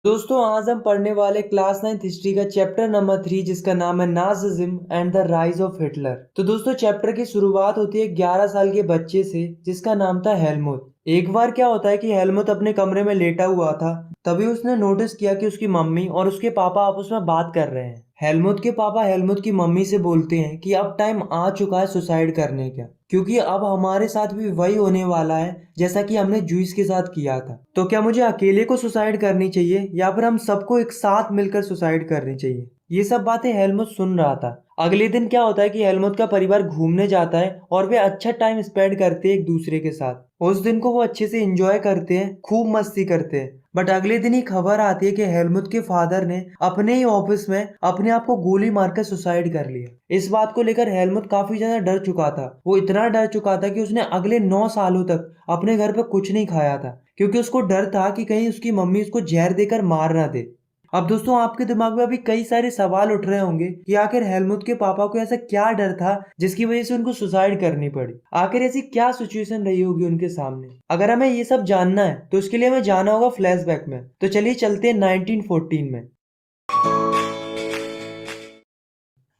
दोस्तों आज हम पढ़ने वाले क्लास 9 हिस्ट्री का चैप्टर नंबर 3 जिसका नाम है Nazism and the rise of Hitler. तो दोस्तों चैप्टर की शुरुआत होती है 11 साल के बच्चे से जिसका नाम था हेलमुट। एक बार क्या होता है कि हेलमुट अपने कमरे में लेटा हुआ था, तभी उसने नोटिस किया कि उसकी मम्मी और उसके पापा आपस में बात कर रहे हैं। हेलमुट के पापा हेलमुट की मम्मी से बोलते हैं कि अब टाइम आ चुका है सुसाइड करने का, क्योंकि अब हमारे साथ भी वही होने वाला है जैसा कि हमने जूस के साथ किया था। तो क्या मुझे अकेले को सुसाइड करनी चाहिए या फिर हम सबको एक साथ मिलकर सुसाइड करनी चाहिए? ये सब बातें हेलमुट सुन रहा था। अगले दिन क्या होता है कि हेलमुट का परिवार घूमने जाता है और वे अच्छा टाइम स्पेंड करते हैं एक दूसरे के साथ। उस दिन को वो अच्छे से एंजॉय करते हैं, खूब मस्ती करते हैं। बट अगले दिन ही खबर आती है कि हेलमुट के फादर ने अपने ही ऑफिस में अपने आप को गोली मारकर सुसाइड कर लिया। इस बात को लेकर हेलमुट काफी ज्यादा डर चुका था। वो इतना डर चुका था कि उसने अगले 9 सालों तक अपने घर पे कुछ नहीं खाया था, क्योंकि उसको डर था कि कहीं उसकी मम्मी उसको जहर देकर मार ना दे। अब दोस्तों आपके दिमाग में अभी कई सारे सवाल उठ रहे होंगे कि आखिर हेलमुट के पापा को ऐसा क्या डर था जिसकी वजह से उनको सुसाइड करनी पड़ी। आखिर ऐसी क्या सिचुएशन रही होगी उनके सामने। अगर हमें ये सब जानना है तो उसके लिए हमें जाना होगा फ्लैशबैक में। तो चलिए चलते हैं 1914 में।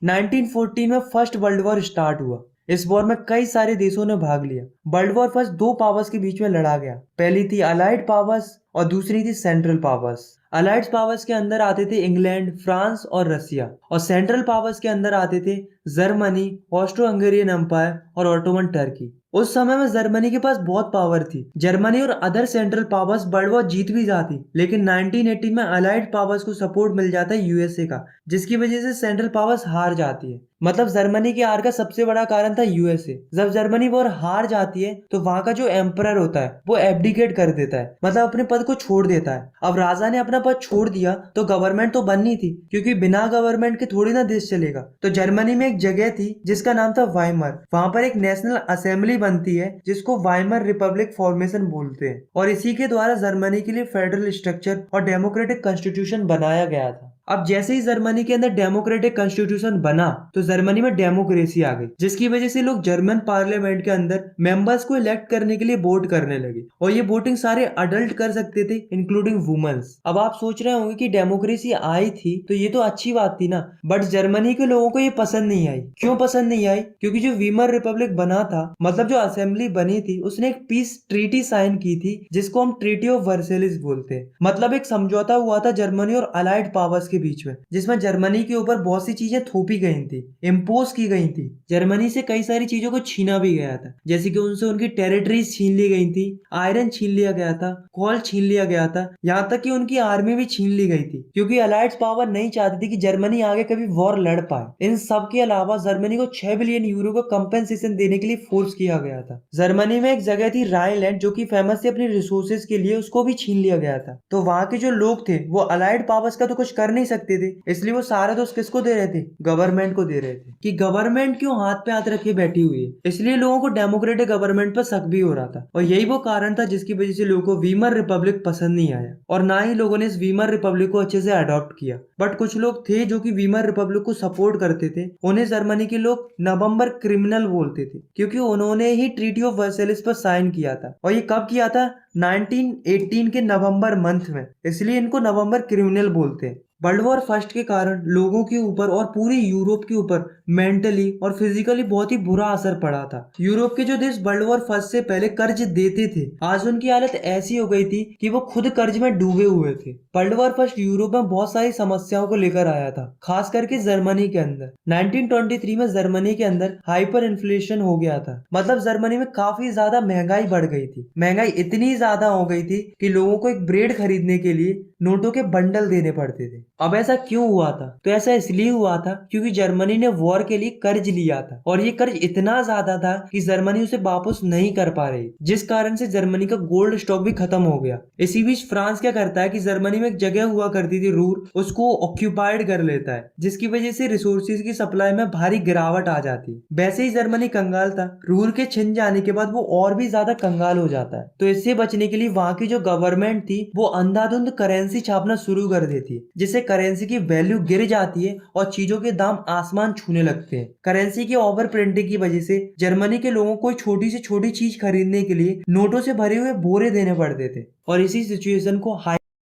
1914 में फर्स्ट वर्ल्ड वॉर स्टार्ट हुआ। इस वॉर में कई सारे देशों ने भाग लिया। वर्ल्ड वॉर फर्स्ट दो पावर्स के बीच में लड़ा गया। पहली थी अलाइड पावर्स और दूसरी थी सेंट्रल पावर्स। अलाइड पावर्स के अंदर आते थे इंग्लैंड, फ्रांस और रसिया, और सेंट्रल पावर्स के अंदर आते थे जर्मनी, ऑस्ट्रो हंगेरियन एम्पायर और ऑटोमन टर्की। उस समय में जर्मनी के पास बहुत पावर थी। जर्मनी और other central powers world war जीत भी जाती, लेकिन 1918 में अलाइड पावर्स को सपोर्ट मिल जाता है यूएसए का, जिसकी वजह से सेंट्रल पावर्स हार जाती है। मतलब जर्मनी की हार का सबसे बड़ा कारण था यूएसए। जब जर्मनी वॉर हार जाती है तो वहां का जो एम्परर होता है वो एब्डिकेट कर देता है, मतलब अपने पद को छोड़ देता है। अब राजा ने अपना पद छोड़ दिया तो गवर्नमेंट तो बननी थी, क्योंकि बिना गवर्नमेंट के थोड़ी ना देश चलेगा। तो जर्मनी में एक जगह थी जिसका नाम था वाइमर। वहां पर एक नेशनल असेंबली बनती है जिसको वाइमर रिपब्लिक फॉर्मेशन बोलते हैं, और इसी के द्वारा जर्मनी के लिए फेडरल स्ट्रक्चर और डेमोक्रेटिक कॉन्स्टिट्यूशन बनाया गया था। अब जैसे ही जर्मनी के अंदर डेमोक्रेटिक कॉन्स्टिट्यूशन बना तो जर्मनी में डेमोक्रेसी आ गई, जिसकी वजह से लोग जर्मन पार्लियामेंट के अंदर मेंबर्स को इलेक्ट करने के लिए वोट करने लगे, और ये वोटिंग सारे अडल्ट कर सकते थे इंक्लूडिंग वुमेन्स। अब आप सोच रहे होंगे कि डेमोक्रेसी आई थी तो ये तो अच्छी बात थी ना, बट जर्मनी के लोगों को ये पसंद नहीं आई। क्यों पसंद नहीं आई? क्योंकि जो वीमर रिपब्लिक बना था, मतलब जो असेंबली बनी थी, उसने एक पीस ट्रीटी साइन की थी जिसको हम ट्रीटी ऑफ वर्सेलिस बोलते हैं। मतलब एक समझौता हुआ था जर्मनी और अलाइड पावर्स के बीच में, जिसमें जर्मनी के ऊपर बहुत सी चीजें थोपी गई थी, इम्पोज की गई थी। जर्मनी से कई सारी चीजों को छीना भी गया था, जैसे कि उनसे उनकी टेरिटरीज छीन ली गई थी, आयरन छीन लिया गया था, कोल छीन लिया गया था, यहाँ तक कि उनकी आर्मी भी छीन ली गई थी, क्योंकि अलाइड पावर नहीं चाहती थी कि जर्मनी आगे कभी वॉर लड़ पाए। इन सब के अलावा जर्मनी को 6 बिलियन यूरो का कंपेंसेशन देने के लिए फोर्स किया गया था। जर्मनी में एक जगह थी राइनलैंड जो कि फेमस थी अपनी रिसोर्सेज के लिए, उसको भी छीन लिया गया था। तो वहां के जो लोग थे वो अलाइड पावर्स का तो कुछ कर नहीं सकते थे, इसलिए वो सारा दोष किसको दे रहे थे? गवर्नमेंट को दे रहे थे, कि गवर्नमेंट क्यों हाथ पे हाथ रखे बैठी हुई है। इसलिए लोगों को डेमोक्रेटिक गवर्नमेंट पर शक भी हो रहा था, और यही वो कारण था जिसकी वजह से लोगों को वीमर रिपब्लिक पसंद नहीं आया, और ना ही लोगों ने इस वीमर रिपब्लिक को अच्छे से अडॉप्ट किया। बट कुछ लोग थे जो कि वीमर रिपब्लिक को सपोर्ट करते थे। उन्हें जर्मनी के लोग नवंबर क्रिमिनल बोलते थे, क्योंकि उन्होंने ही ट्रीटी ऑफ वर्सेलिस पर साइन किया था। और ये कब किया था? 1918 के नवंबर मंथ में, इसलिए इनको नवंबर क्रिमिनल बोलते हैं। वर्ल्ड वॉर फर्स्ट के कारण लोगों के ऊपर और पूरे यूरोप के ऊपर मेंटली और फिजिकली बहुत ही बुरा असर पड़ा था। यूरोप के जो देश वर्ल्ड वॉर फर्स्ट से पहले कर्ज देते थे, आज उनकी हालत ऐसी हो गई थी कि वो खुद कर्ज में डूबे हुए थे। वर्ल्ड वॉर फर्स्ट यूरोप में बहुत सारी समस्याओं को लेकर आया था, खास करके जर्मनी के अंदर। 1923 में जर्मनी के अंदर हाइपर इन्फ्लेशन हो गया था, मतलब जर्मनी में काफी ज्यादा महंगाई बढ़ गई थी। महंगाई इतनी ज्यादा हो गई थी कि लोगों को एक ब्रेड खरीदने के लिए नोटों के बंडल देने पड़ते थे। अब ऐसा क्यों हुआ था? तो ऐसा इसलिए हुआ था क्योंकि जर्मनी ने वॉर के लिए कर्ज लिया था, और ये कर्ज इतना ज्यादा था कि जर्मनी उसे वापस नहीं कर पा रही, जिस कारण से जर्मनी का गोल्ड स्टॉक भी खत्म हो गया। इसी बीच फ्रांस क्या करता है कि जर्मनी में एक जगह हुआ करती थी रूर, उसको ऑक्यूपाइड कर लेता है, जिसकी वजह से रिसोर्सेज की सप्लाई में भारी गिरावट आ जाती। वैसे ही जर्मनी कंगाल था, रूर के छिन जाने के बाद वो और भी ज्यादा कंगाल हो जाता है। तो इससे बचने के लिए वहां की जो गवर्नमेंट थी वो अंधाधुंध करेंसी छापना शुरू कर देती है, जिससे करेंसी की वैल्यू गिर जाती है और चीजों के दाम आसमान छूने लगते हैं। करेंसी की ओवर प्रिंटिंग की वजह से जर्मनी के लोगों को छोटी से छोटी चीज खरीदने के लिए नोटों से भरे हुए बोरे देने पड़ते थे, और इसी सिचुएशन को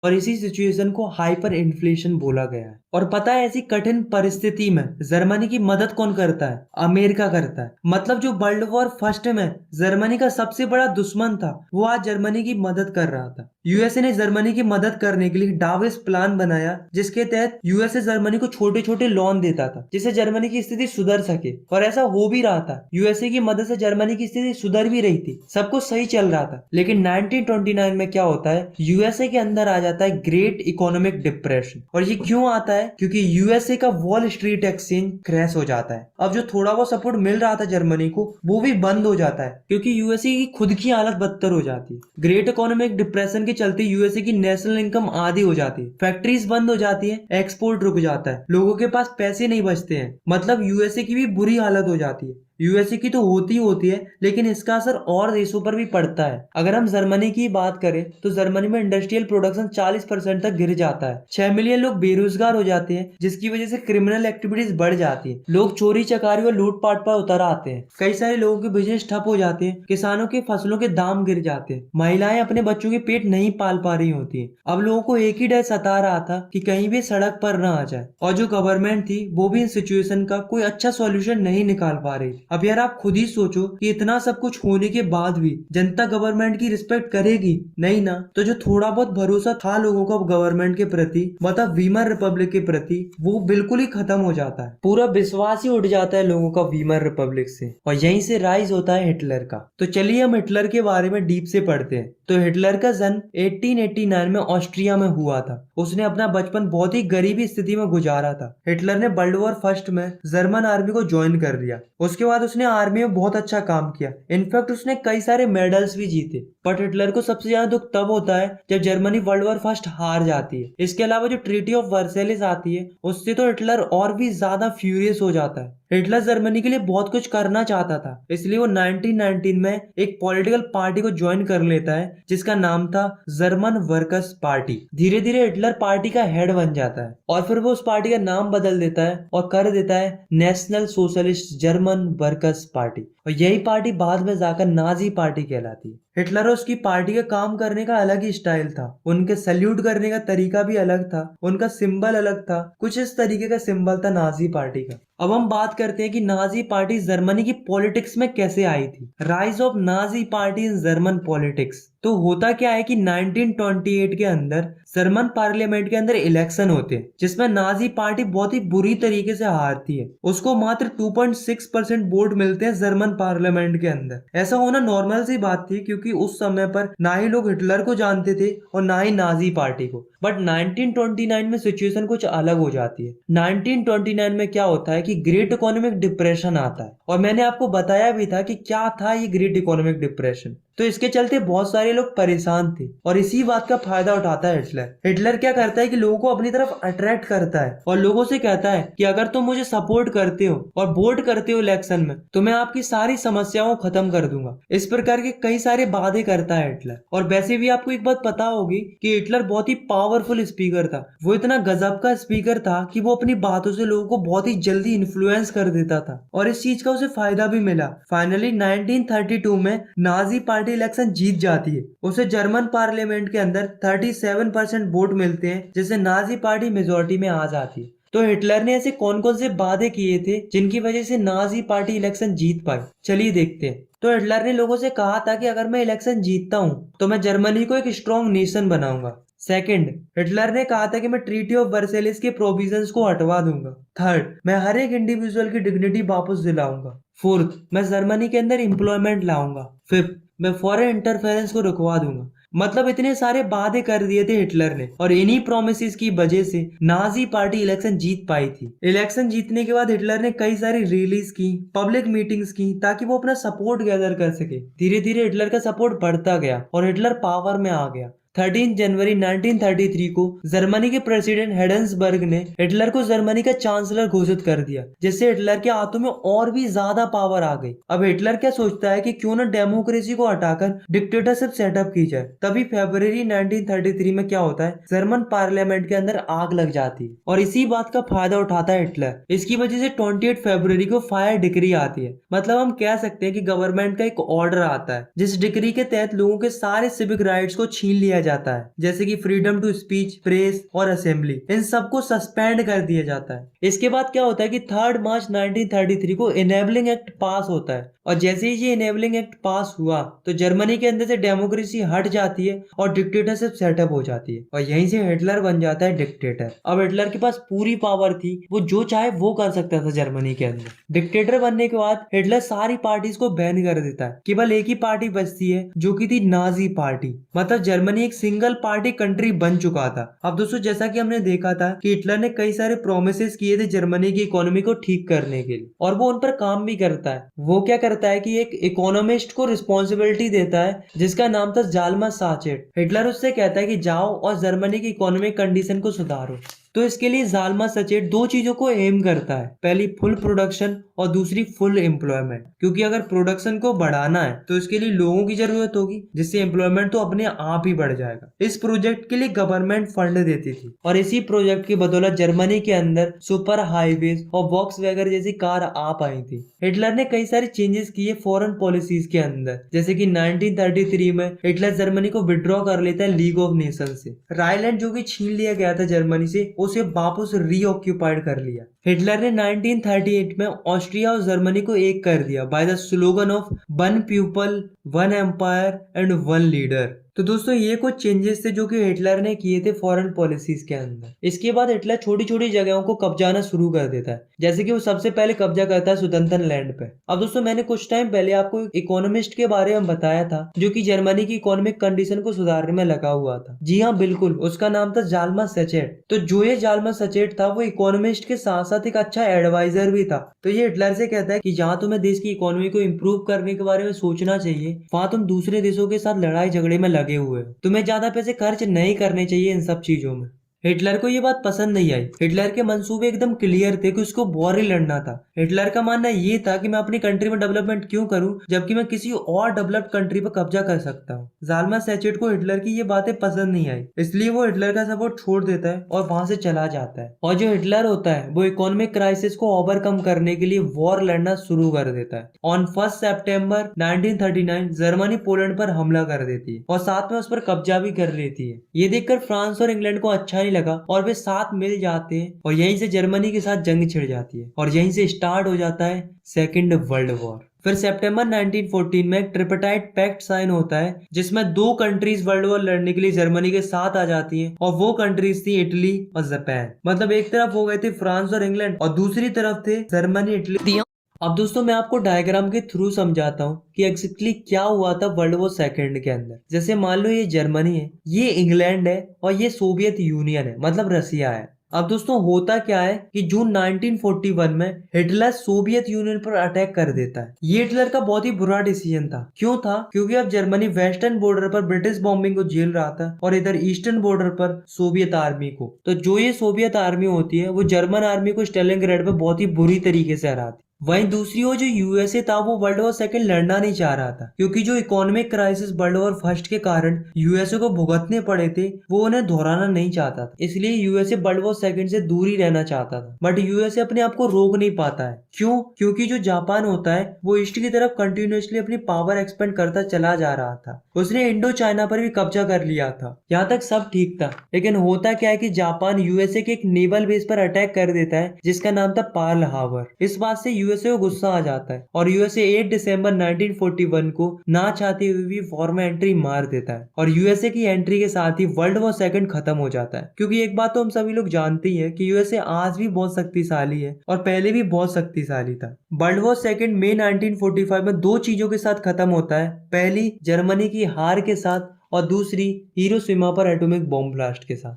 और इसी सिचुएशन को हाइपर इन्फ्लेशन बोला गया है। और पता है ऐसी कठिन परिस्थिति में जर्मनी की मदद कौन करता है? अमेरिका करता है। मतलब जो वर्ल्ड वॉर फर्स्ट में जर्मनी का सबसे बड़ा दुश्मन था, वो आज जर्मनी की मदद कर रहा था। यूएसए ने जर्मनी की मदद करने के लिए डाविस प्लान बनाया, जिसके तहत यूएसए जर्मनी को छोटे छोटे लोन देता था, जिससे जर्मनी की स्थिति सुधर सके। और ऐसा हो भी रहा था। यूएसए की मदद से जर्मनी की स्थिति सुधर भी रही थी, सब कुछ सही चल रहा था। लेकिन 1929 में क्या होता है, यूएसए के अंदर आ जाता है ग्रेट इकोनॉमिक डिप्रेशन। और ये क्यों आता है? क्योंकि यूएसए का वॉल स्ट्रीट एक्सचेंज क्रैश हो जाता है। अब जो थोड़ा बहुत सपोर्ट मिल रहा था जर्मनी को, वो भी बंद हो जाता है, क्योंकि यूएसए की खुद की हालत बदतर हो जाती है। ग्रेट इकोनॉमिक डिप्रेशन के चलते यूएसए की नेशनल इनकम आधी हो जाती है, फैक्ट्रीज बंद हो जाती है, एक्सपोर्ट रुक जाता है, लोगों के पास पैसे नहीं बचते हैं। मतलब यूएसए की भी बुरी हालत हो जाती है। यूएसए की तो होती है, लेकिन इसका असर और देशों पर भी पड़ता है। अगर हम जर्मनी की बात करें तो जर्मनी में इंडस्ट्रियल प्रोडक्शन 40% तक गिर जाता है। 6 मिलियन लोग बेरोजगार हो जाते हैं, जिसकी वजह से क्रिमिनल एक्टिविटीज बढ़ जाती है। लोग चोरी चकारी और लूटपाट पर उतर आते हैं। कई सारे लोगों के बिजनेस ठप हो जाते हैं, किसानों के फसलों के दाम गिर जाते हैं, महिलाएं अपने बच्चों के पेट नहीं पाल पा रही होती है। अब लोगों को एक ही डर सता रहा था कि कहीं भी सड़क पर न आ जाए। और जो गवर्नमेंट थी वो भी इस सिचुएशन का कोई अच्छा सॉल्यूशन नहीं निकाल पा रही। अब यार आप खुद ही सोचो कि इतना सब कुछ होने के बाद भी जनता गवर्नमेंट की रिस्पेक्ट करेगी नहीं ना। तो जो थोड़ा बहुत भरोसा था लोगों का गवर्नमेंट के प्रति, मतलब वीमर रिपब्लिक के प्रति, वो बिल्कुल ही खत्म हो जाता है। पूरा विश्वास ही उठ जाता है लोगों का वीमर रिपब्लिक से। और यहीं से राइज होता है हिटलर का। तो चलिए हम हिटलर के बारे में डीप से पढ़ते हैं। तो हिटलर का जन्म 1889 में ऑस्ट्रिया में हुआ था। उसने अपना बचपन बहुत ही गरीबी स्थिति में गुजारा था। हिटलर ने वर्ल्ड वॉर फर्स्ट में जर्मन आर्मी को ज्वाइन कर लिया। उसके बाद उसने आर्मी में बहुत अच्छा काम किया। इनफैक्ट उसने कई सारे मेडल्स भी जीते। बट हिटलर को सबसे ज्यादा दुख तब होता है जब जर्मनी वर्ल्ड वॉर फर्स्ट हार जाती है। इसके अलावा जो ट्रीटी ऑफ वर्सेलिस आती है, उससे तो हिटलर और भी ज्यादा फ्यूरियस हो जाता है। हिटलर जर्मनी के लिए बहुत कुछ करना चाहता था, इसलिए वो 1919 में एक पॉलिटिकल पार्टी को ज्वाइन कर लेता है, जिसका नाम था जर्मन वर्कर्स पार्टी। धीरे धीरे हिटलर पार्टी का हेड बन जाता है और फिर वो उस पार्टी का नाम बदल देता है और कर देता है national socialist German workers party. और यही पार्टी बाद में जाकर नाजी पार्टी कहलाती है। हिटलर और उसकी पार्टी का काम करने का अलग ही स्टाइल था। उनके सल्यूट करने का तरीका भी अलग था, उनका सिंबल अलग था। कुछ इस तरीके का सिंबल था नाजी पार्टी का। अब हम बात करते हैं कि नाजी पार्टी जर्मनी की पॉलिटिक्स में कैसे आई थी। Rise of Nazi party in German politics. तो होता क्या है कि 1928 के अंदर जर्मन पार्लियामेंट के अंदर इलेक्शन होते हैं, जिसमें नाजी पार्टी बहुत ही बुरी तरीके से हारती है। उसको मात्र 2.6% वोट मिलते हैं जर्मन पार्लियामेंट के अंदर। ऐसा होना नॉर्मल सी बात थी, क्योंकि उस समय पर ना ही लोग हिटलर को जानते थे और ना ही नाजी पार्टी को। बट 1929 में सिचुएशन कुछ अलग हो जाती है। 1929 में क्या होता है कि ग्रेट इकोनॉमिक डिप्रेशन आता है। और मैंने आपको बताया भी था कि क्या था ये ग्रेट इकोनॉमिक डिप्रेशन। तो इसके चलते बहुत सारे लोग परेशान थे और इसी बात का फायदा उठाता है हिटलर। हिटलर क्या करता है कि लोगों को अपनी तरफ अट्रैक्ट करता है और लोगों से कहता है कि अगर तुम मुझे सपोर्ट करते हो और वोट करते हो इलेक्शन में, तो मैं आपकी सारी समस्याओं को खत्म कर दूंगा। इस प्रकार के कई सारे वादे करता है हिटलर। और वैसे भी आपको एक बात पता होगी कि हिटलर बहुत ही पावरफुल स्पीकर था। वो इतना गजब का स्पीकर था कि वो अपनी बातों से लोगों को बहुत ही जल्दी इन्फ्लुएंस कर देता था और इस चीज का उसे फायदा भी मिला। फाइनली 1932 में नाजी पार्टी इलेक्शन जीत जाती है। उसे जर्मन पार्लियामेंट के अंदर 37% वोट मिलते हैं, जिससे नाजी पार्टी मेजोरिटी में आ जाती है। तो हिटलर ने ऐसे कौन कौन से वादे किए थे जिनकी वजह से नाजी पार्टी इलेक्शन जीत पाई, चलिए देखते हैं। तो हिटलर ने लोगों से कहा था कि अगर मैं इलेक्शन जीतता हूँ तो मैं जर्मनी को एक स्ट्रॉन्ग नेशन बनाऊंगा। सेकंड, हिटलर ने कहा था कि मैं ट्रीटी ऑफ वर्सेलिस के प्रोविजंस को हटवा दूंगा। थर्ड, मैं हर एक इंडिविजुअल की डिग्निटी वापस दिलाऊंगा। फोर्थ, मैं जर्मनी के अंदर एम्प्लॉयमेंट लाऊंगा। फिफ्थ, मैं फॉरेन इंटरफेरेंस को रुकवा दूंगा। मतलब इतने सारे वादे कर दिए थे हिटलर ने और इन्हीं प्रोमिसेस की वजह से नाजी पार्टी इलेक्शन जीत पाई थी। इलेक्शन जीतने के बाद हिटलर ने कई सारी रैलीज की, पब्लिक मीटिंग्स की, ताकि वो अपना सपोर्ट गैदर कर सके। धीरे धीरे हिटलर का सपोर्ट बढ़ता गया और हिटलर पावर में आ गया। 13 जनवरी 1933 को जर्मनी के प्रेसिडेंट हेडेन्सबर्ग ने हिटलर को जर्मनी का चांसलर घोषित कर दिया, जिससे हिटलर के हाथों में और भी ज्यादा पावर आ गई। अब हिटलर क्या सोचता है कि क्यों ना डेमोक्रेसी को हटाकर डिक्टेटरशिप सेटअप की जाए। तभी फरवरी 1933 में क्या होता है, जर्मन पार्लियामेंट के अंदर आग लग जाती है और इसी बात का फायदा उठाता है हिटलर। इसकी वजह से 28 फरवरी को फायर डिक्री आती है। मतलब हम कह सकते हैं कि गवर्नमेंट का एक ऑर्डर आता है, जिस डिक्री के तहत लोगों के सारे सिविक राइट्स को छीन लिया जाता है, जैसे कि फ्रीडम टू स्पीच, प्रेस और असेंबली, इन सबको सस्पेंड कर दिया जाता है। इसके बाद क्या होता है कि 3 मार्च 1933 को इनेबलिंग एक्ट पास होता है, और जैसे ही ये इनेबलिंग एक्ट पास हुआ तो जर्मनी के अंदर से डेमोक्रेसी हट जाती है और डिक्टेटरशिप सेटअप हो जाती है, और यहीं से हिटलर बन जाता है डिक्टेटर। अब हिटलर के पास पूरी पावर थी, वो जो चाहे वो कर सकता था जर्मनी के अंदर। डिक्टेटर बनने के बाद हिटलर सारी पार्टीज को बैन कर देता है, केवल एक ही पार्टी बचती है जो कि थी नाजी पार्टी। मतलब जर्मनी एक सिंगल पार्टी कंट्री बन चुका था। अब दोस्तों जैसा कि हमने देखा था कि हिटलर ने कई सारे प्रोमिसेस किए थे जर्मनी की इकोनॉमी को ठीक करने के लिए, और वो उन पर काम भी करता है। वो क्या करता है कि एक इकोनॉमिस्ट को रिस्पॉन्सिबिलिटी देता है जिसका नाम था जालमा साचेट। हिटलर उससे कहता है कि जाओ और जर्मनी की इकोनॉमिक कंडीशन को सुधारो। तो इसके लिए जालमा सचेट दो चीजों को एम करता है, पहली फुल प्रोडक्शन और दूसरी फुल एम्प्लॉयमेंट, क्योंकि अगर प्रोडक्शन को बढ़ाना है तो इसके लिए लोगों की जरूरत होगी, जिससे एम्प्लॉयमेंट तो अपने आप ही बढ़ जाएगा। इस प्रोजेक्ट के लिए गवर्नमेंट फंड देती थी, और इसी प्रोजेक्ट की बदौलत जर्मनी के अंदर सुपर हाईवेज और वॉक्सवैगन जैसी कार आ पाई थी। हिटलर ने कई सारे चेंजेस किए फॉरेन पॉलिसीज के अंदर, जैसे कि 1933 में हिटलर जर्मनी को विड्रॉ कर लेता है लीग ऑफ नेशन से। रायलैंड जो कि छीन लिया गया था जर्मनी से, उसे वापस रीऑक्यूपाइड कर लिया। हिटलर ने 1938 में ऑस्ट्रिया और जर्मनी को एक कर दिया by the slogan of one people, one empire and one leader. तो दोस्तों ये कुछ चेंजेस थे जो कि हिटलर ने किए थे फॉरेन पॉलिसीज के अंदर। इसके बाद हिटलर छोटी छोटी जगहों को कब्जाना शुरू कर देता है, जैसे कि वो सबसे पहले कब्जा करता है सुदर्टन लैंड पे। अब दोस्तों मैंने कुछ टाइम पहले आपको इकोनॉमिस्ट के बारे में बताया था जो कि जर्मनी की इकोनॉमिक कंडीशन को सुधारने में लगा हुआ था। जी हाँ बिल्कुल, उसका नाम था जालमा सचेट। तो जो ये जालमा सचेट था वो इकोनॉमिस्ट के साथ साथ एक अच्छा एडवाइजर भी था। तो ये हिटलर से कहता है कि जहाँ तुम्हें देश की इकोनॉमी को इम्प्रूव करने के बारे में सोचना चाहिए, वहां तुम दूसरे देशों के साथ लड़ाई झगड़े में लगे हुए हो। तुम्हें ज्यादा पैसे खर्च नहीं करने चाहिए इन सब चीजों में। हिटलर को ये बात पसंद नहीं आई। हिटलर के मंसूबे एकदम क्लियर थे कि उसको वॉर ही लड़ना था। हिटलर का मानना ये था कि मैं अपनी कंट्री में डेवलपमेंट क्यों करूं जबकि मैं किसी और डेवलप्ड कंट्री पर कब्जा कर सकता हूं। जालमा सैचेट को हिटलर की ये बातें पसंद नहीं आई, इसलिए वो हिटलर का सपोर्ट छोड़ देता है और वहां से चला जाता है। और जो हिटलर होता है वो इकोनॉमिक क्राइसिस को ओवरकम करने के लिए वॉर लड़ना शुरू कर देता है। ऑन 1 सितंबर 1939 जर्मनी पोलैंड पर हमला कर देती है और साथ में उस पर कब्जा भी कर लेती है। ये देखकर फ्रांस और इंग्लैंड को अच्छा नहीं लगा और वे साथ मिल जाते हैं, और यहीं से जर्मनी के साथ जंग छिड़ जाती है और यहीं से स्टार्ट हो जाता है सेकेंड वर्ल्ड वॉर। फिर सितंबर 1914 में एक ट्रिपटाइट पैक्ट साइन होता है जिसमें दो कंट्रीज वर्ल्ड वॉर लड़ने के लिए जर्मनी के साथ आ जाती हैं, और वो कंट्रीज थी इटली और जापान। मतलब एक तरफ हो गए थे फ्रांस और इंग्लैंड और दूसरी तरफ थे जर्मनी, इटली। अब दोस्तों मैं आपको डायग्राम के थ्रू समझाता हूँ कि एग्जैक्टली क्या हुआ था वर्ल्ड वॉर सेकेंड के अंदर। जैसे मान लो ये जर्मनी है, ये इंग्लैंड है और ये सोवियत यूनियन है, मतलब रसिया है। अब दोस्तों होता क्या है कि जून 1941 में हिटलर सोवियत यूनियन पर अटैक कर देता है। ये हिटलर का बहुत ही बुरा डिसीजन था। क्यों था? क्योंकि अब जर्मनी वेस्टर्न बॉर्डर पर ब्रिटिश बॉम्बिंग को झेल रहा था और इधर ईस्टर्न बॉर्डर पर सोवियत आर्मी को। तो जो ये सोवियत आर्मी होती है वो जर्मन आर्मी को स्टेलिनग्राड पे बहुत ही बुरी तरीके से हराती। वहीं दूसरी ओर जो यूएसए था वो वर्ल्ड वॉर सेकंड लड़ना नहीं चाह रहा था, क्योंकि जो economic crisis world war first के कारण यूएसए को भुगतने पड़े थे वो उन्हें दोहराना नहीं चाहता था। इसलिए यूएसए वर्ल्ड वॉर सेकंड से दूर ही रहना चाहता था। बट यूएसए अपने आप को रोक नहीं पाता है। क्यों? क्योंकि जो जापान होता है वो ईस्ट की तरफ कंटिन्यूसली अपनी पावर एक्सपेंड करता चला जा रहा था। उसने इंडो चाइना पर भी कब्जा कर लिया था। यहाँ तक सब ठीक था, लेकिन होता क्या है कि जापान यूएसए के एक नेवल बेस पर अटैक कर देता है जिसका नाम था पर्ल हार्बर। इस बात से यूएसए को गुस्सा आ जाता है और यूएसए 8 दिसंबर 1941 को ना चाहते हुए भी वॉर में एंट्री मार देता है, और यूएसए की एंट्री के साथ ही वर्ल्ड वॉर सेकंड खत्म हो जाता है। क्योंकि एक बात तो हम सभी लोग जानते ही हैं कि यूएसए आज भी बहुत शक्तिशाली है और पहले भी बहुत शक्तिशाली था। वर्ल्ड वॉर सेकंड मई 1945 में दो चीजों के साथ खत्म होता है। पहली जर्मनी की हार के साथ और दूसरी हिरोशिमा पर एटॉमिक बॉम्ब ब्लास्ट के साथ।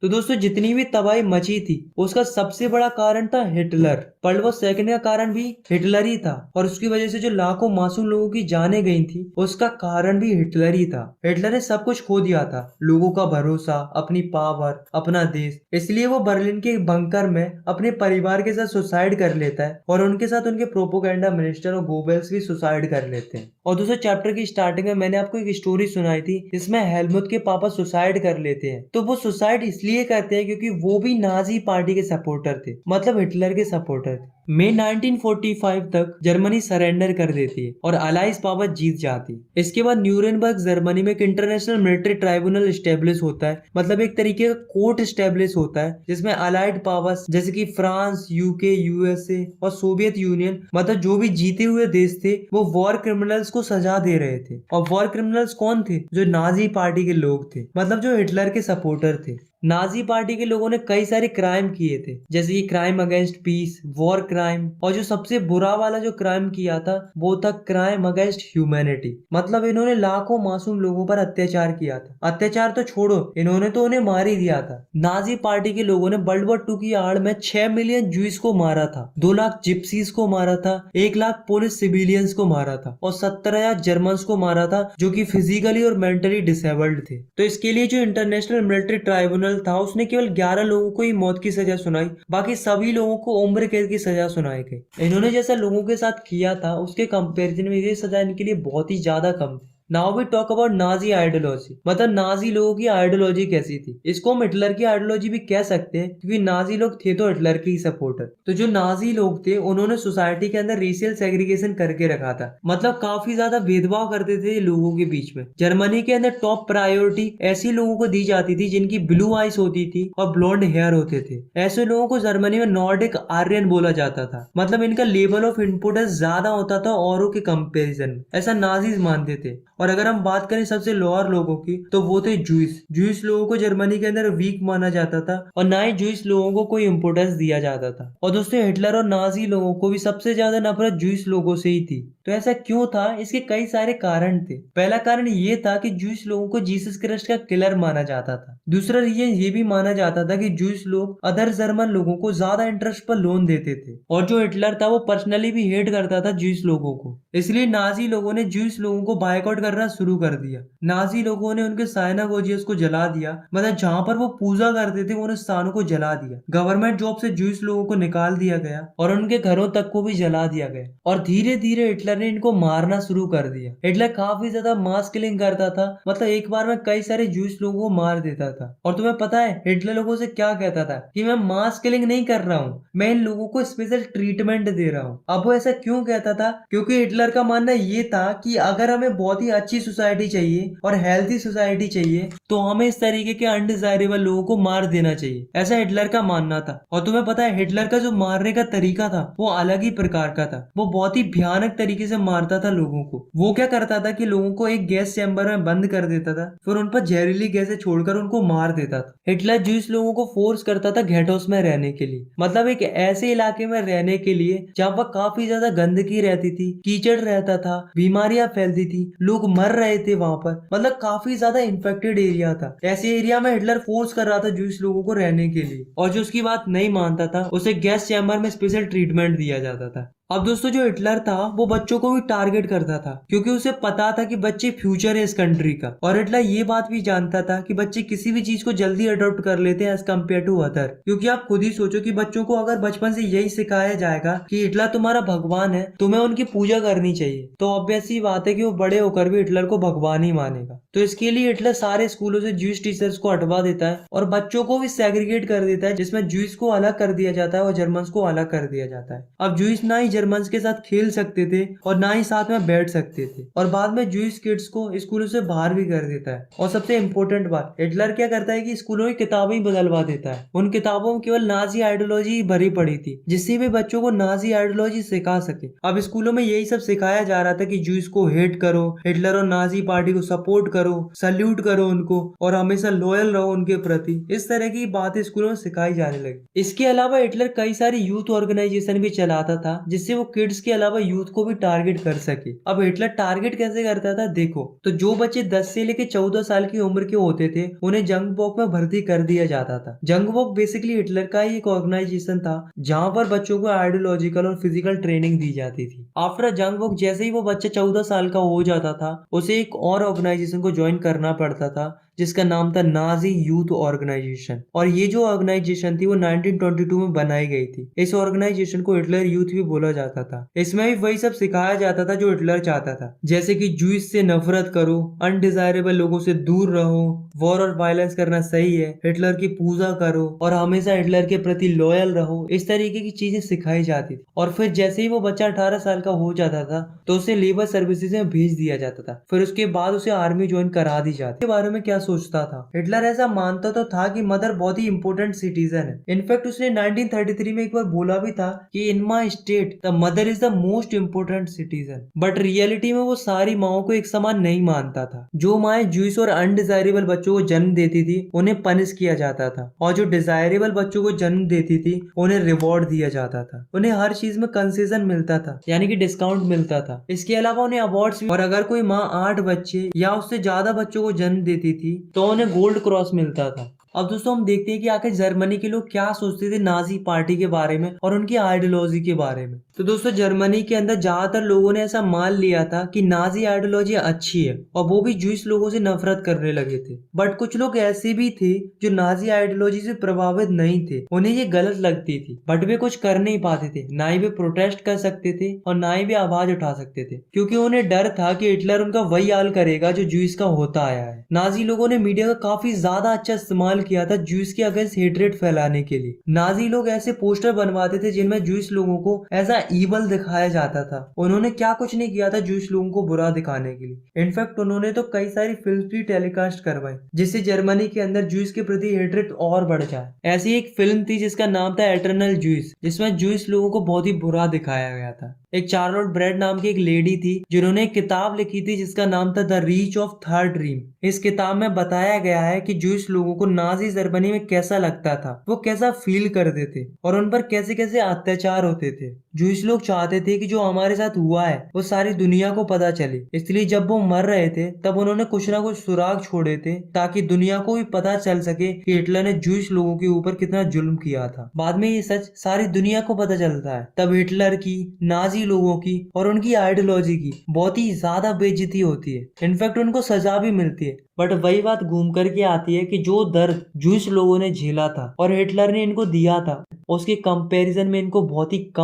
तो दोस्तों जितनी भी तबाही मची थी उसका सबसे बड़ा कारण था हिटलर। वर्ल्ड वॉर सेकंड का कारण भी हिटलर ही था, और उसकी वजह से जो लाखों मासूम लोगों की जानें गई थी उसका कारण भी हिटलर ही था। हिटलर ने सब कुछ खो दिया था, लोगों का भरोसा, अपनी पावर, अपना देश। इसलिए वो बर्लिन के बंकर में अपने परिवार के साथ सुसाइड कर लेता है, और उनके साथ उनके प्रोपोगेंडा मिनिस्टर और गोबेल्स भी सुसाइड कर लेते हैं। और दोस्तों चैप्टर की स्टार्टिंग में मैंने आपको एक स्टोरी सुनाई थी जिसमें हेलमुथ के पापा सुसाइड कर लेते हैं। तो वो सुसाइड इसलिए करते हैं क्योंकि वो भी नाजी पार्टी के सपोर्टर थे, मतलब हिटलर के सपोर्टर थे। मई 1945 तक जर्मनी सरेंडर कर देती है और अलाइज पावर जीत जाती है। इसके बाद न्यूरेनबर्ग जर्मनी में एक इंटरनेशनल मिलिट्री ट्राइब्यूनल स्टेब्लिश होता है, मतलब एक तरीके का कोर्ट स्टेब्लिश होता है जिसमें अलाइड पावर्स जैसे कि फ्रांस, यूके, यूएसए और सोवियत यूनियन, मतलब जो भी जीते हुए देश थे, वो वॉर क्रिमिनल्स को सजा दे रहे थे। और वॉर क्रिमिनल्स कौन थे? जो नाजी पार्टी के लोग थे, मतलब जो हिटलर के सपोर्टर थे। नाजी पार्टी के लोगों ने कई सारे क्राइम किए थे, जैसे कि crime against peace, war crime, और जो सबसे बुरा वाला जो क्राइम किया था वो था क्राइम अगेंस्ट ह्यूमैनिटी। मतलब इन्होंने लाखों मासूम लोगों पर अत्याचार किया था। अत्याचार तो छोड़ो, इन्होंने तो उन्हें मार ही दिया था। नाजी पार्टी के लोगों ने वर्ल्ड वॉर 2 की आड़ में 6 मिलियन जूस को मारा था, 2 लाख जिप्सीज को मारा था, 1 लाख पुलिस सिविलियंस को मारा था और 70,000 जर्मन्स को मारा था जो कि फिजिकली और मेंटली डिसेबल्ड थे। तो इसके लिए जो इंटरनेशनल मिलिट्री ट्राइब्यूनल था उसने केवल 11 लोगों को ही मौत की सजा सुनाई, बाकी सभी लोगों को उम्र कैद की सजा सुनाई गई। इन्होंने जैसा लोगों के साथ किया था उसके कंपैरिजन में ये सजा इनके लिए बहुत ही ज्यादा कम थी। Now we talk about Nazi ideology, मतलब नाजी लोगों की आइडियोलॉजी कैसी थी। इसको हम हिटलर की आइडियोलॉजी भी कह सकते हैं क्योंकि नाजी लोग थे तो हिटलर के ही सपोर्टर। तो जो नाजी लोग थे उन्होंने सोसाइटी के अंदर रेशियल सेग्रीगेशन करके रखा था, मतलब काफी ज्यादा भेदभाव करते थे लोगों के बीच में। जर्मनी के अंदर टॉप प्रायोरिटी ऐसी लोगों को दी जाती थी जिनकी ब्लू आइज होती थी और ब्लॉन्ड हेयर होते थे। ऐसे लोगों को जर्मनी में नॉर्डिक आर्यन बोला जाता था, मतलब इनका लेवल ऑफ इम्पोर्टेंस ज्यादा होता था औरों के कंपेरिजन में, ऐसा नाजीज मानते थे। और अगर हम बात करें सबसे लोअर लोगों की तो वो थे जूइस। जूइस लोगों को जर्मनी के अंदर वीक माना जाता था और ना ही जूइस लोगों को कोई इंपोर्टेंस दिया जाता था। और दोस्तों हिटलर और नाजी लोगों को भी सबसे ज्यादा नफरत जूइस लोगों से ही थी। तो ऐसा क्यों था? इसके कई सारे कारण थे। पहला कारण ये था कि जूइस लोगों को जीसस क्राइस्ट का किलर माना जाता था। दूसरा रीजन ये भी माना जाता था कि जूइस लोग अदर जर्मन लोगों को ज्यादा इंटरेस्ट पर लोन देते थे और जो हिटलर था वो पर्सनली भी हेट करता था जूइस लोगों को। इसलिए नाजी लोगों ने जूइस लोगों को बायकॉट करना शुरू कर दिया। नाजी लोगों ने उनके साइनागोजियस को जला दिया, मतलब जहां पर वो पूजा करते थे उन स्थानों को जला दिया। गवर्नमेंट जॉब से जूइस लोगों को निकाल दिया गया और उनके घरों तक को भी जला दिया गया। और धीरे धीरे हिटलर ने इनको मारना शुरू कर दिया। हिटलर काफी ज्यादा मास किलिंग करता था, मतलब एक बार में कई सारे जूइस लोगों को मार देता था। और तुम्हें पता है हिटलर लोगों से क्या कहता था कि मैं मास किलिंग नहीं कर रहा हूँ, मैं इन लोगों को स्पेशल ट्रीटमेंट दे रहा हूँ। अब वो ऐसा क्यों कहता था? क्योंकि हिटलर का मानना ये था कि अगर हमें बहुत ही अच्छी सोसाइटी चाहिए और हेल्थी सोसाइटी चाहिए तो हमें इस तरीके के अनडिजायरेबल लोगों को मार देना चाहिए, ऐसा हिटलर का मानना था। और तुम्हें पता है हिटलर का जो मारने का तरीका था वो अलग ही प्रकार का था। वो बहुत ही भयानक तरीके से मारता था लोगों को। वो क्या करता था कि लोगों को एक गैस चैम्बर में बंद कर देता था, फिर उन पर जहरीली गैसें छोड़कर उनको मार देता था। हिटलर जूस लोगों को फोर्स करता था घेटोस में रहने के लिए, मतलब एक ऐसे इलाके में रहने के लिए जहाँ पर काफी ज्यादा गंदगी रहती थी, कीचड़ रहता था, बीमारियां फैलती थी, लोग मर रहे थे वहां पर, मतलब काफी ज्यादा इन्फेक्टेड एरिया था। ऐसे एरिया में हिटलर फोर्स कर रहा था जूस लोगों को रहने के लिए, और जो उसकी बात नहीं मानता था उसे गैस चैम्बर में स्पेशल ट्रीटमेंट दिया जाता था। अब दोस्तों जो हिटलर था वो बच्चों को भी टारगेट करता था क्योंकि उसे पता था कि बच्चे फ्यूचर है इस कंट्री का। और हिटलर ये बात भी जानता था कि बच्चे किसी भी चीज को जल्दी अडॉप्ट कर लेते हैं एज कम्पेयर टू अदर। क्योंकि आप खुद ही सोचो कि बच्चों को अगर बचपन से यही सिखाया जाएगा कि हिटलर तुम्हारा भगवान है, तुम्हें उनकी पूजा करनी चाहिए, तो ऑब्वियस सी बात है कि वो बड़े होकर भी हिटलर को भगवान ही मानेगा। तो इसके लिए हिटलर सारे स्कूलों से ज्यूइश टीचर्स को हटवा देता है और बच्चों को भी सेग्रीगेट कर देता है, जिसमें ज्यूइश को अलग कर दिया जाता है और जर्मन्स को अलग कर दिया जाता है। अब ज्यूइश ना ही जर्मन्स के साथ खेल सकते थे और ना ही साथ में बैठ सकते थे, और बाद में ज्यूइश किड्स को स्कूलों से बाहर भी कर देता है। और सबसे इम्पोर्टेंट बात, हिटलर क्या करता है कि स्कूलों की किताबें बदलवा देता है। उन किताबों में केवल नाजी आइडियोलॉजी भरी पड़ी थी, जिससे भी बच्चों को नाजी आइडियोलॉजी सिखा सके। अब स्कूलों में यही सब सिखाया जा रहा था कि ज्यूइश को हेट करो, हिटलर और नाजी पार्टी को सपोर्ट करो, सल्यूट करो उनको और हमेशा लॉयल रहो उनके प्रति। इस तरह की बातें स्कूलों में सिखाई जाने लगी। इसके अलावा हिटलर कई सारी यूथ ऑर्गेनाइजेशन भी चलाता था जिससे वो किड्स के अलावा यूथ को भी टारगेट कर सके। अब हिटलर टारगेट कैसे करता था देखो, तो जो बच्चे 10 से लेकर 14 साल की उम्र के होते थे उन्हें जंग वॉक में भर्ती कर दिया जाता था। जंग वॉक बेसिकली हिटलर का ही एक ऑर्गेनाइजेशन था जहां पर बच्चों को आइडियोलॉजिकल और फिजिकल ट्रेनिंग दी जाती थी। आफ्टर जंग वॉक जैसे ही वो बच्चा 14 साल का हो जाता था उसे एक और ऑर्गेनाइजेशन को ज्वाइन करना पड़ता था जिसका नाम था नाजी यूथ ऑर्गेनाइजेशन। और ये जो ऑर्गेनाइजेशन थी वो 1922 में बनाई गई थी। इस ऑर्गेनाइजेशन को हिटलर यूथ भी बोला जाता था। इसमें भी वही सब सिखाया जाता था जो हिटलर चाहता था, जैसे कि जूस से नफरत करो, अनडिजायरेबल लोगों से दूर रहो, वॉर और वायलेंस करना सही है, हिटलर की पूजा करो और हमेशा हिटलर के प्रति लॉयल रहो। इस तरीके की चीजें सिखाई जाती थी। और फिर जैसे ही वो बच्चा 18 साल का हो जाता था तो उसे लेबर सर्विसेज में भेज दिया जाता था। फिर उसके बाद उसे आर्मी ज्वाइन करा दी जाती। के बारे में क्या सोचता था हिटलर? ऐसा मानता तो था कि मदर बहुत ही इंपॉर्टेंट सिटीजन है। इनफैक्ट उसने 1933 में एक बार बोला भी था कि in my state the mother is the most important citizen. But reality में वो सारी माओ को एक समान नहीं मानता था। जो माए जूस और अनडिजायरेबल बच्चों को जन्म देती थी उन्हें पनिश किया जाता था, और जो डिजायरेबल बच्चों को जन्म देती थी उन्हें रिवॉर्ड दिया जाता था। उन्हें हर चीज में कंसेशन मिलता था, यानी कि डिस्काउंट मिलता था। इसके अलावा उन्हें अवार्ड्स भी, और अगर कोई माँ 8 बच्चे या उससे ज्यादा बच्चों को जन्म देती थी तो उन्हें गोल्ड क्रॉस मिलता था। अब दोस्तों हम देखते हैं कि आखिर जर्मनी के लोग क्या सोचते थे नाजी पार्टी के बारे में और उनकी आइडियोलॉजी के बारे में। तो दोस्तों जर्मनी के अंदर ज्यादातर लोगों ने ऐसा मान लिया था कि नाजी आइडियोलॉजी अच्छी है, और वो भी जूस लोगों से नफरत करने लगे थे। बट कुछ लोग ऐसे भी थे जो नाजी आइडियोलॉजी से प्रभावित नहीं थे, उन्हें ये गलत लगती थी, बट वे कुछ कर नहीं पाते थे। ना ही वे प्रोटेस्ट कर सकते थे और ना ही वे आवाज उठा सकते थे, क्योंकि उन्हें डर था कि हिटलर उनका वही हाल करेगा जो जूस का होता आया है। नाजी लोगों ने मीडिया का काफी ज्यादा अच्छा इस्तेमाल किया था जूस के अगेंस्ट हेट्रेड फैलाने के लिए। नाजी लोग ऐसे पोस्टर बनवाते थे जिनमें जूस लोगों को एज अ ईवल दिखाया जाता था। उन्होंने क्या कुछ नहीं किया था जूस लोगों को बुरा दिखाने के लिए। इनफैक्ट उन्होंने तो कई सारी फिल्म भी टेलीकास्ट करवाई जिससे जर्मनी के अंदर जूस के प्रति हेट्रेड और बढ़ जाए। ऐसी एक फिल्म थी जिसका नाम था एटर्नल जूस, जिसमें जूस लोगों को बहुत ही बुरा दिखाया गया था। एक चार्लोट ब्रेड नाम की एक लेडी थी जिन्होंने एक किताब लिखी थी जिसका नाम था the reach of third dream. इस किताब में बताया गया है कि जूस लोगों को नाजी जर्मनी में कैसा लगता था, वो कैसा फील करते थे और उन पर कैसे कैसे अत्याचार होते थे। जूस लोग चाहते थे कि जो हमारे साथ हुआ है वो सारी दुनिया को पता चले, इसलिए जब वो मर रहे थे तब उन्होंने कुछ ना कुछ सुराग छोड़े थे ताकि दुनिया को भी पता चल सके कि हिटलर ने जूस लोगों के ऊपर कितना जुल्म किया था। बाद में ये सच सारी दुनिया को पता चलता है, तब हिटलर की, नाजी लोगों की और उनकी आइडियोलॉजी की बहुत ही ज्यादा बेइज्जती होती है। इनफैक्ट उनको सजा भी मिलती है। बट वही बात घूम करके आती है कि जो दर्द जूस लोगों ने झेला था और हिटलर ने इनको दिया था उसके कंपैरिजन में इनको बहुत ही कम